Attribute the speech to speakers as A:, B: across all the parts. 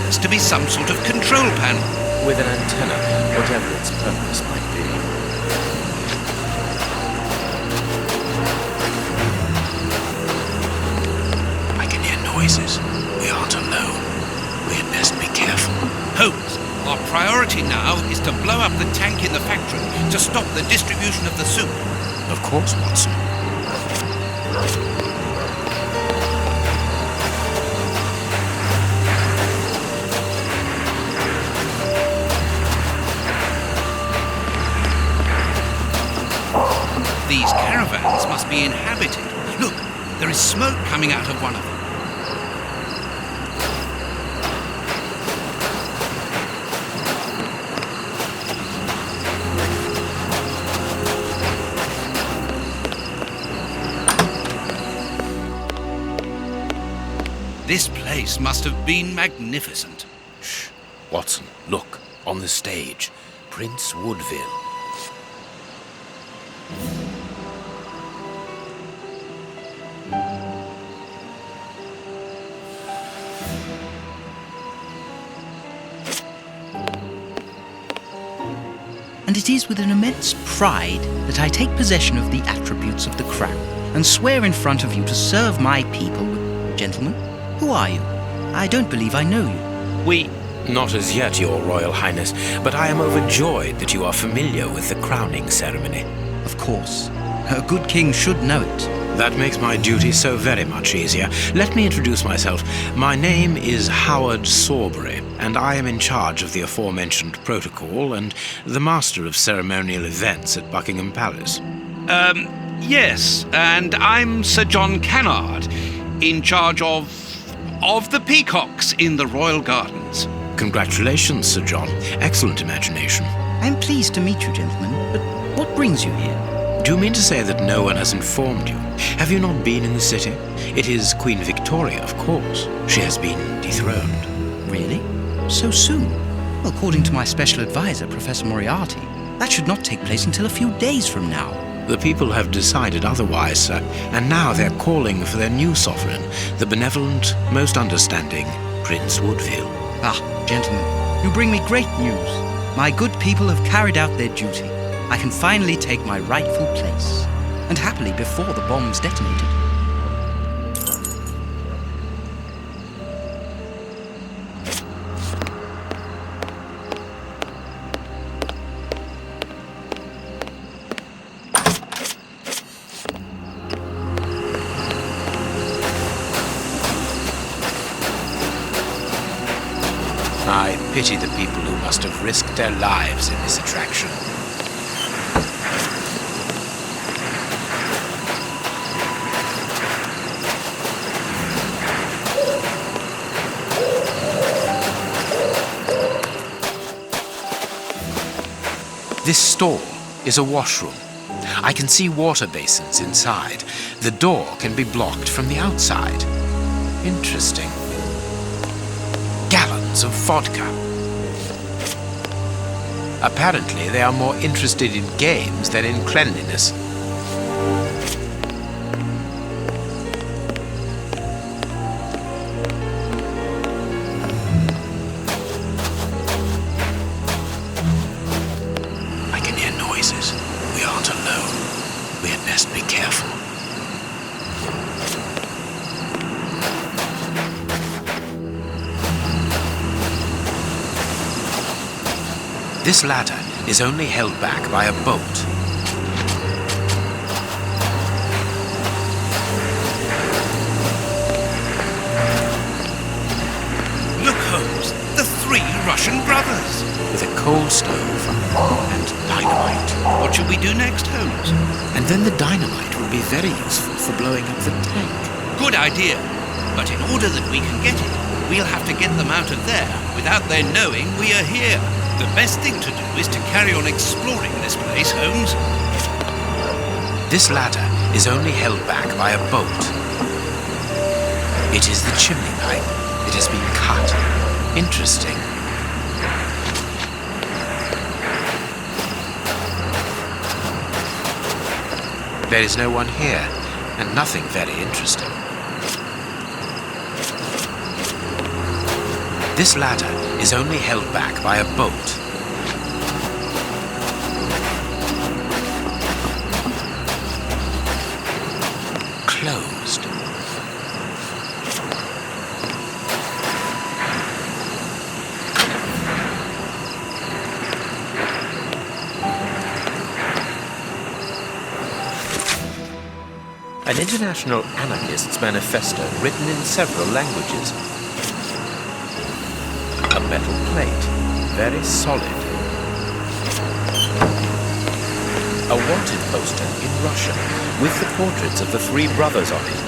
A: appears to be some sort of control panel.
B: With an antenna, whatever its purpose might be.
C: I can hear noises. We aren't alone. We had best be careful.
A: Holmes, our priority now is to blow up the tank in the factory to stop the distribution of the soup.
C: Of course, Watson.
A: These caravans must be inhabited. Look, there is smoke coming out of one of them. This place must have been magnificent.
C: Shh. Watson, look. On the stage. Prince Woodville.
D: And it is with an immense pride that I take possession of the attributes of the crown and swear in front of you to serve my people. Gentlemen, who are you? I don't believe I know you.
C: Not as yet, Your Royal Highness, but I am overjoyed that you are familiar with the crowning ceremony.
D: Of course. A good king should know it.
C: That makes my duty so very much easier. Let me introduce myself. My name is Howard Sawbury, and I am in charge of the aforementioned protocol and the master of ceremonial events at Buckingham Palace.
A: Yes, and I'm Sir John Cannard, in charge of the peacocks in the royal gardens.
C: Congratulations, Sir John. Excellent imagination.
D: I'm pleased to meet you, gentlemen, but what brings you here?
C: Do you mean to say that no one has informed you? Have you not been in the city? It is Queen Victoria, of course. She has been dethroned.
D: Really? So soon? Well, according to my special advisor, Professor Moriarty, that should not take place until a few days from now.
C: The people have decided otherwise, sir, and now they're calling for their new sovereign, the benevolent, most understanding Prince Woodville.
D: Ah, gentlemen, you bring me great news. My good people have carried out their duty. I can finally take my rightful place, and happily before the bombs detonated.
C: I pity the people who must have risked their lives in this attraction. This stall is a washroom. I can see water basins inside. The door can be blocked from the outside. Interesting. Gallons of vodka. Apparently, they are more interested in games than in cleanliness. I can hear noises. We aren't alone. We had best be careful. This ladder is only held back by a bolt.
A: Look, Holmes, the three Russian brothers.
C: With a coal stove and dynamite.
A: What shall we do next, Holmes?
C: And then the dynamite will be very useful for blowing up the tank.
A: Good idea. But in order that we can get it, we'll have to get them out of there without their knowing we are here. The best thing to do is to carry on exploring this place, Holmes.
C: This ladder is only held back by a bolt. It is the chimney pipe. It has been cut. Interesting. There is no one here, and nothing very interesting. This ladder is only held back by a bolt. Closed.
B: An international anarchist's manifesto written in several languages. A metal plate, very solid. A wanted poster in Russian, with the portraits of the three brothers on it.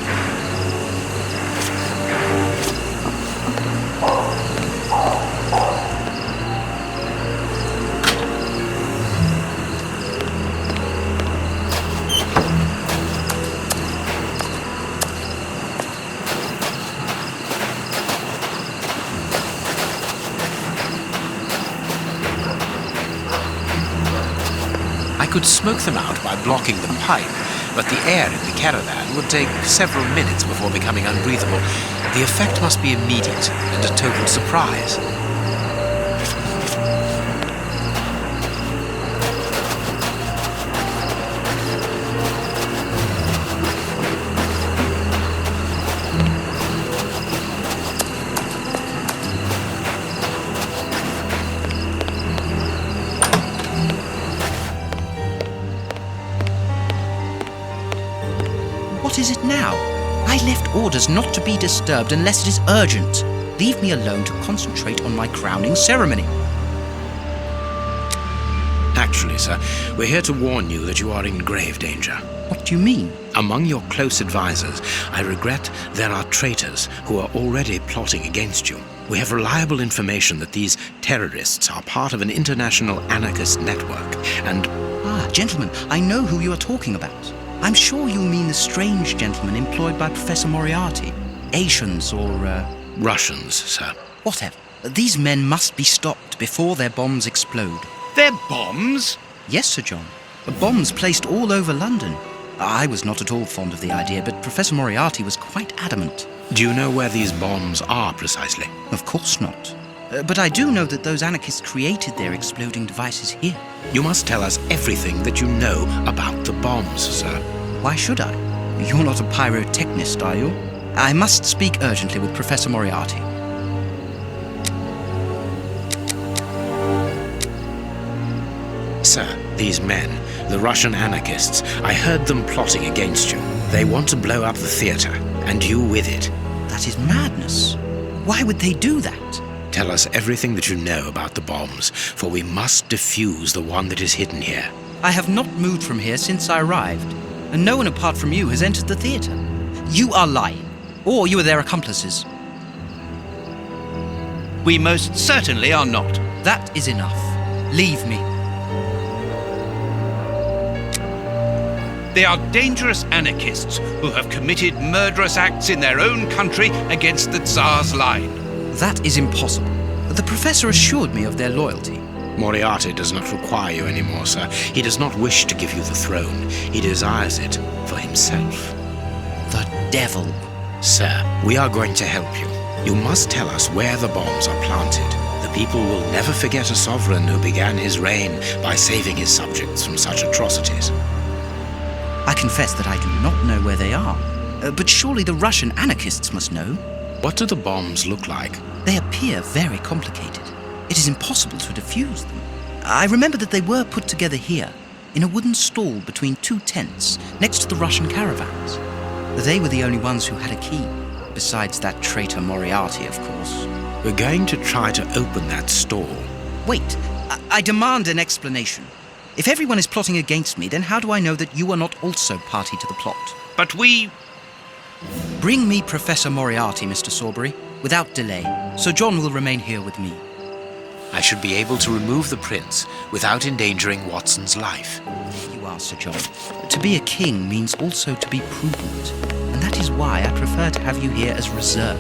C: I could smoke them out by blocking the pipe, but the air in the caravan would take several minutes before becoming unbreathable. The effect must be immediate and a total surprise.
D: What is it now? I left orders not to be disturbed unless it is urgent. Leave me alone to concentrate on my crowning ceremony.
C: Actually, sir, we're here to warn you that you are in grave danger.
D: What do you mean?
C: Among your close advisors, I regret there are traitors who are already plotting against you. We have reliable information that these terrorists are part of an international anarchist network, and...
D: Gentlemen, I know who you are talking about. I'm sure you mean the strange gentleman employed by Professor Moriarty. Asians or,
C: Russians, sir.
D: whatever. These men must be stopped before their bombs explode.
A: They're bombs?
D: Yes, Sir John. Bombs placed all over London. I was not at all fond of the idea, but Professor Moriarty was quite adamant.
C: Do you know where these bombs are precisely?
D: Of course not. But I do know that those anarchists created their exploding devices here.
C: You must tell us everything that you know about the bombs, sir.
D: Why should I? You're not a pyrotechnist, are you? I must speak urgently with Professor Moriarty.
C: Sir, these men, the Russian anarchists, I heard them plotting against you. They want to blow up the theater, and you with it.
D: That is madness. Why would they do that?
C: Tell us everything that you know about the bombs, for we must defuse the one that is hidden here.
D: I have not moved from here since I arrived, and no one apart from you has entered the theatre. You are lying, or you are their accomplices.
A: We most certainly are not.
D: That is enough. Leave me.
A: They are dangerous anarchists who have committed murderous acts in their own country against the Tsar's line.
D: That is impossible. The professor assured me of their loyalty.
C: Moriarty does not require you anymore, sir. He does not wish to give you the throne. He desires it for himself.
D: The devil.
C: Sir, we are going to help you. You must tell us where the bombs are planted. The people will never forget a sovereign who began his reign by saving his subjects from such atrocities.
D: I confess that I do not know where they are. But surely the Russian anarchists must know.
C: What do the bombs look like?
D: They appear very complicated. It is impossible to defuse them. I remember that they were put together here, in a wooden stall between two tents, next to the Russian caravans. They were the only ones who had a key, besides that traitor Moriarty, of course.
C: We're going to try to open that stall.
D: Wait, I demand an explanation. If everyone is plotting against me, then how do I know that you are not also party to the plot?
A: But we...
D: Bring me Professor Moriarty, Mr. Sawbury, without delay. Sir John will remain here with me.
C: I should be able to remove the prince without endangering Watson's life.
D: There you are, Sir John. To be a king means also to be prudent, and that is why I prefer to have you here as reserve.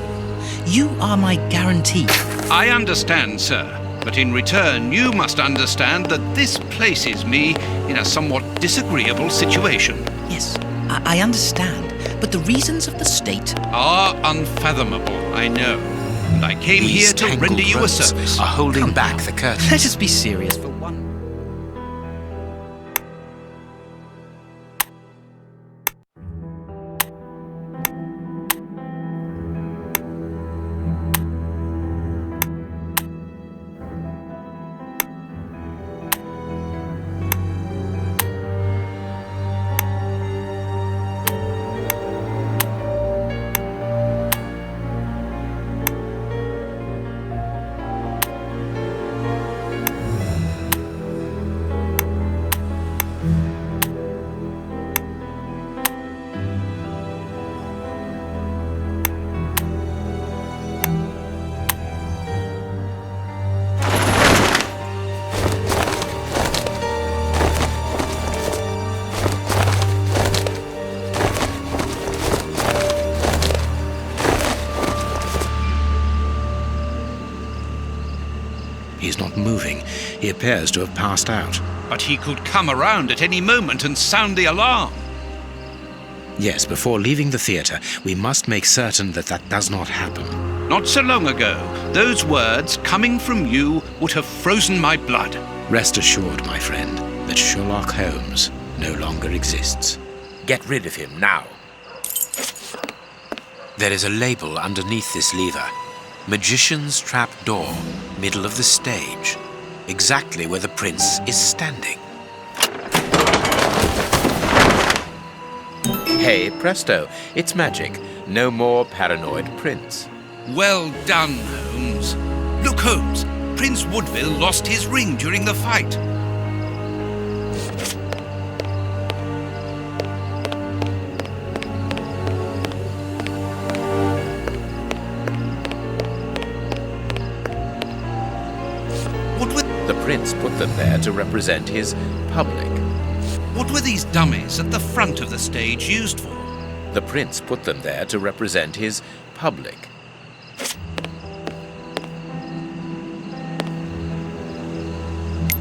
D: You are my guarantee.
A: I understand, sir. But in return, you must understand that this places me in a somewhat disagreeable situation.
D: Yes, I understand. But the reasons of the state
A: Are unfathomable, I know. and I came here to render you a service.
C: Are holding
D: Come
C: back
D: now.
C: the curtains.
D: Let us be serious for one.
C: He's not moving. He appears to have passed out.
A: But he could come around at any moment and sound the alarm.
C: Yes, before leaving the theatre, we must make certain that that does not happen.
A: Not so long ago, those words coming from you would have frozen my blood.
C: Rest assured, my friend, that Sherlock Holmes no longer exists. Get rid of him now. There is a label underneath this lever. Magician's Trap Door, middle of the stage. Exactly where the prince is standing. Hey, presto, it's magic. No more paranoid prince.
A: Well done, Holmes. Look, Holmes, Prince Woodville lost his ring during the fight.
B: The prince put them there to represent his public.
A: What were these dummies at the front of the stage used for?
B: The prince put them there to represent his public.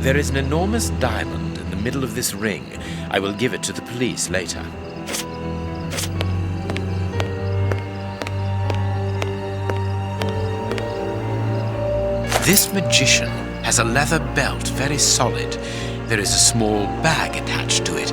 B: There is an enormous diamond in the middle of this ring. I will give it to the police later.
C: This magician has a leather belt, very solid. There is a small bag attached to it.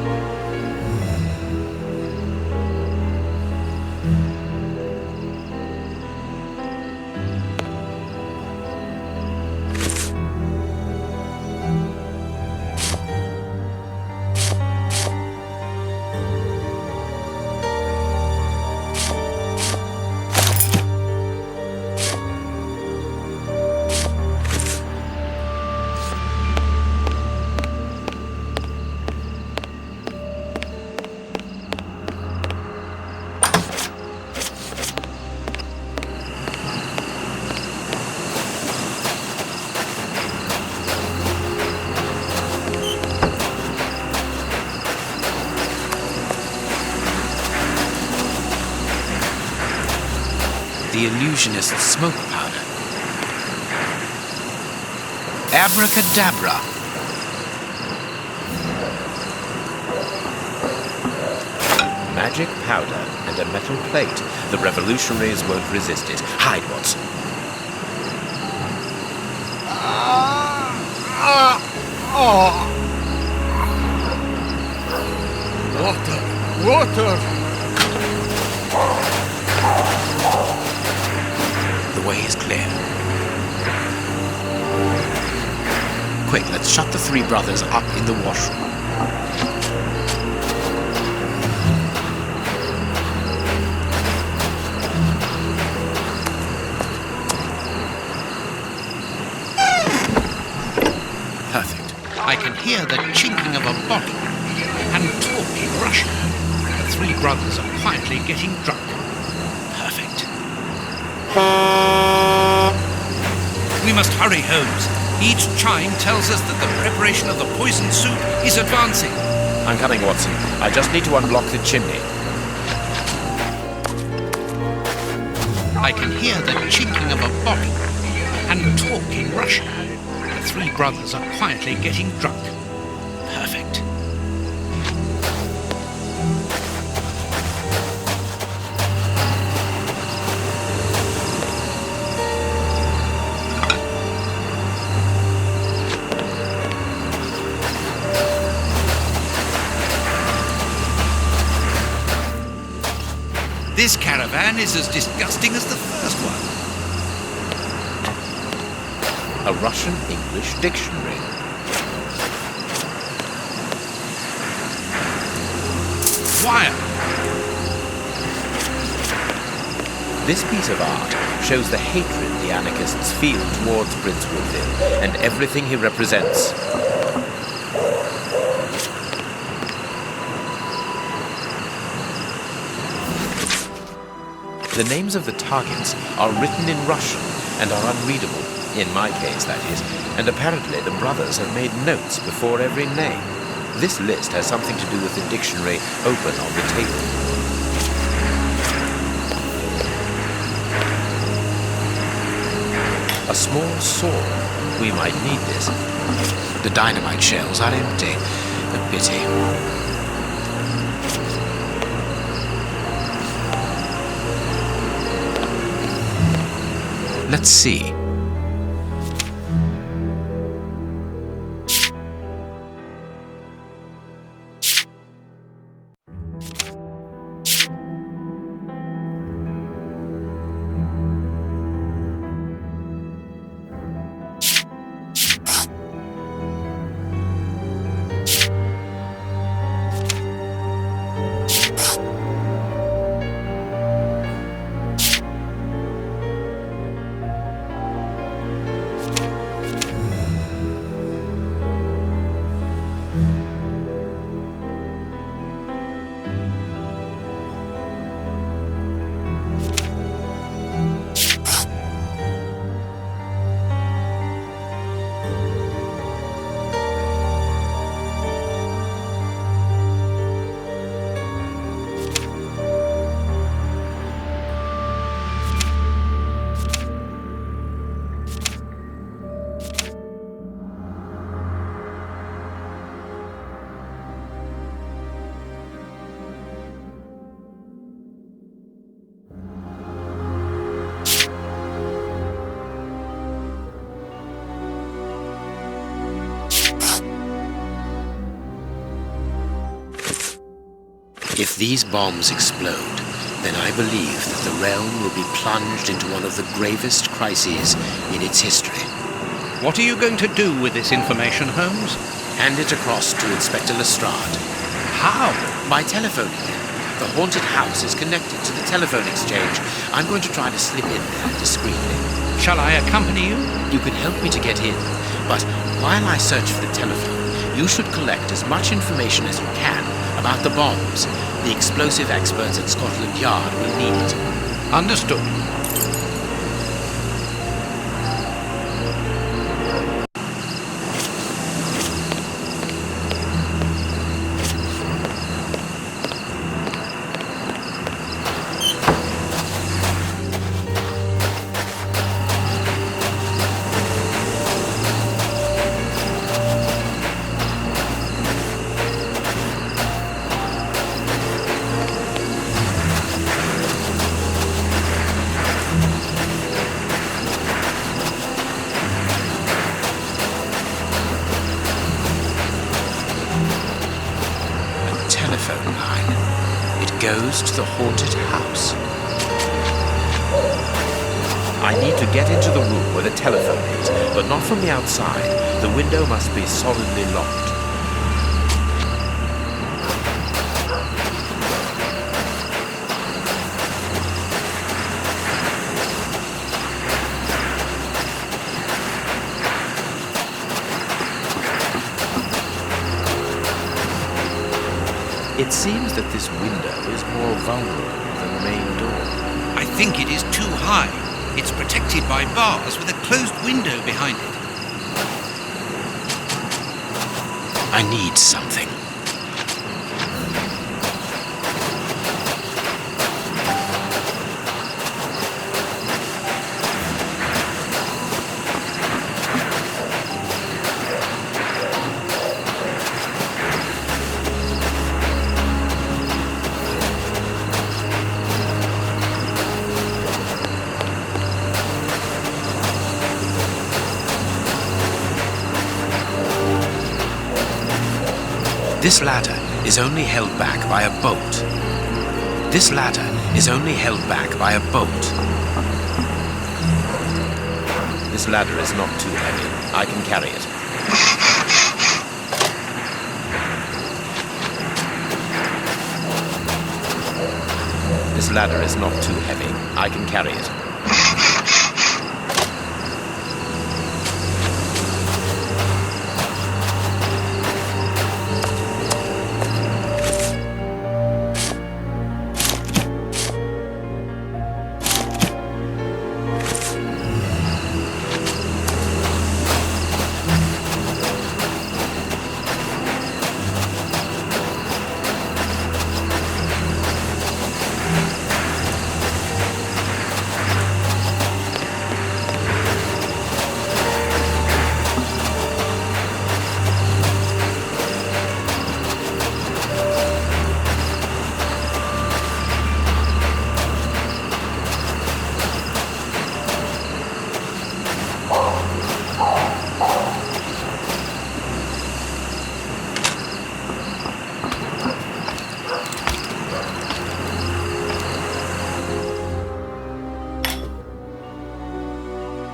C: The illusionist's smoke powder. Abracadabra.
B: Magic powder and a metal plate. The revolutionaries won't resist it. Hide, Watson.
E: Water!
C: The way is clear. Quick, let's shut the three brothers up in the washroom. Perfect.
A: I can hear the chinking of a bottle and talk in Russian. The three brothers are quietly getting drunk. Perfect. We must hurry, Holmes. Each chime tells us that the preparation of the poisoned soup is advancing.
B: I'm coming, Watson. I just need to unblock the chimney.
A: I can hear the chinking of a bottle and talk in Russian. The three brothers are quietly getting drunk. Perfect. This caravan is as disgusting as the first one.
B: A Russian-English dictionary.
A: Wire.
B: This piece of art shows the hatred the anarchists feel towards Prince Woodville and everything he represents. The names of the targets are written in Russian and are unreadable, in my case, that is, and apparently the brothers have made notes before every name. This list has something to do with the dictionary open on the table. A small sword. We might need this.
C: The dynamite shells are empty. A pity. Let's see. If these bombs explode, then I believe that the realm will be plunged into one of the gravest crises in its history.
A: What are you going to do with this information, Holmes?
C: Hand it across to Inspector Lestrade.
A: How?
C: By telephoning him. The haunted house is connected to the telephone exchange. I'm going to try to slip in there discreetly.
A: Shall I accompany you?
C: You can help me to get in, but while I search for the telephone, you should collect as much information as you can about the bombs. The explosive experts at Scotland Yard will need it.
A: Understood.
C: Telephone line. It goes to the haunted house.
B: I need to get into the room where the telephone is, but not from the outside. The window must be solidly locked. It seems that this window is more vulnerable than the main door.
A: I think it is too high. It's protected by bars with a closed window behind it.
C: I need something. This ladder is only held back by a bolt. This ladder is only held back by a bolt.
B: This ladder is not too heavy. I can carry it. This ladder is not too heavy. I can carry it.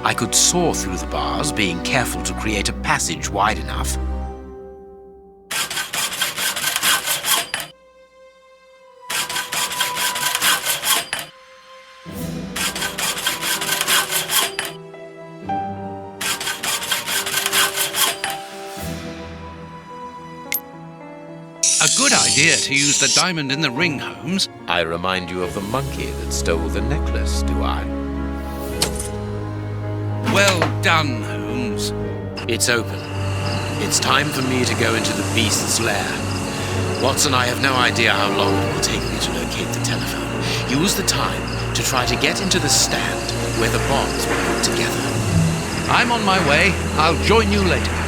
C: I could saw through the bars, being careful to create a passage wide enough.
A: A good idea to use the diamond in the ring, Holmes.
B: I remind you of the monkey that stole the necklace, do I?
A: Well done, Holmes.
C: It's open. It's time for me to go into the beast's lair. Watson, I have no idea how long it will take me to locate the telephone. Use the time to try to get into the stand where the bombs were put together.
A: I'm on my way. I'll join you later.